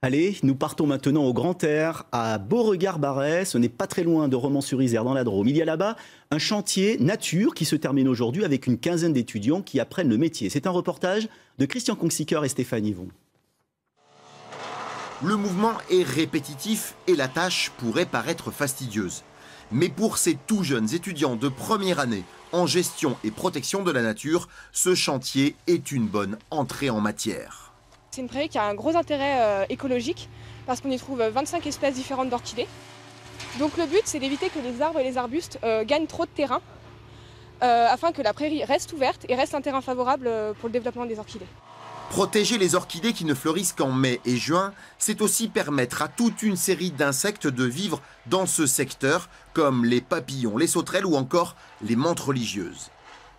Allez, nous partons maintenant au grand air, à Beauregard-Baret. Ce n'est pas très loin de Romans-sur-Isère, dans la Drôme. Il y a là-bas un chantier nature qui se termine aujourd'hui avec une quinzaine d'étudiants qui apprennent le métier. C'est un reportage de Christian Kongsiker et Stéphane Yvon. Le mouvement est répétitif et la tâche pourrait paraître fastidieuse. Mais pour ces tout jeunes étudiants de première année en gestion et protection de la nature, ce chantier est une bonne entrée en matière. C'est une prairie qui a un gros intérêt écologique parce qu'on y trouve 25 espèces différentes d'orchidées. Donc le but, c'est d'éviter que les arbres et les arbustes gagnent trop de terrain afin que la prairie reste ouverte et reste un terrain favorable pour le développement des orchidées. Protéger les orchidées qui ne fleurissent qu'en mai et juin, c'est aussi permettre à toute une série d'insectes de vivre dans ce secteur, comme les papillons, les sauterelles ou encore les menthes religieuses.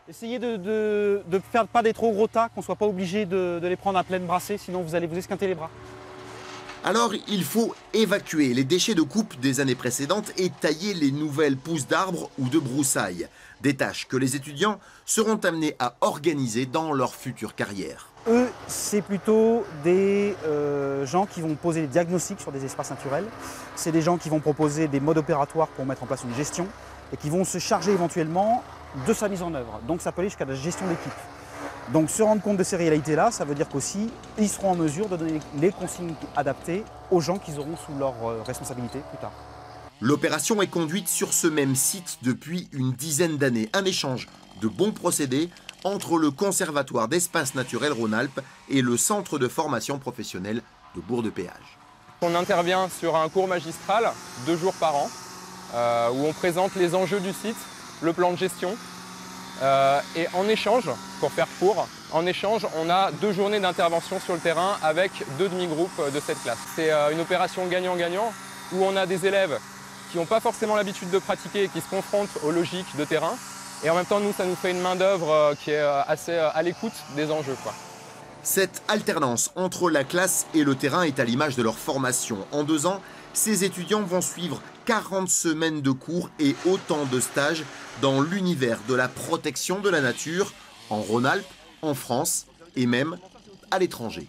Essayez de faire pas des trop gros tas, qu'on ne soit pas obligé de les prendre à pleine brassée, sinon vous allez vous esquinter les bras. Alors il faut évacuer les déchets de coupe des années précédentes et tailler les nouvelles pousses d'arbres ou de broussailles. Des tâches que les étudiants seront amenés à organiser dans leur future carrière. Eux, c'est plutôt des gens qui vont poser des diagnostics sur des espaces naturels. C'est des gens qui vont proposer des modes opératoires pour mettre en place une gestion et qui vont se charger éventuellement de sa mise en œuvre. Donc ça peut aller jusqu'à la gestion d'équipe. Donc se rendre compte de ces réalités-là, ça veut dire qu'aussi, ils seront en mesure de donner les consignes adaptées aux gens qu'ils auront sous leur responsabilité plus tard. L'opération est conduite sur ce même site depuis une dizaine d'années. Un échange de bons procédés entre le Conservatoire d'espaces naturels Rhône-Alpes et le Centre de formation professionnelle de Bourg-de-Péage. On intervient sur un cours magistral 2 jours par an où on présente les enjeux du site, le plan de gestion. Et en échange, pour faire court, en échange, on a 2 journées d'intervention sur le terrain avec 2 demi-groupes de cette classe. C'est une opération gagnant-gagnant où on a des élèves qui n'ont pas forcément l'habitude de pratiquer et qui se confrontent aux logiques de terrain. Et en même temps, nous, ça nous fait une main-d'œuvre qui est assez à l'écoute des enjeux, quoi. Cette alternance entre la classe et le terrain est à l'image de leur formation. En 2 ans, ces étudiants vont suivre 40 semaines de cours et autant de stages dans l'univers de la protection de la nature, en Rhône-Alpes, en France et même à l'étranger.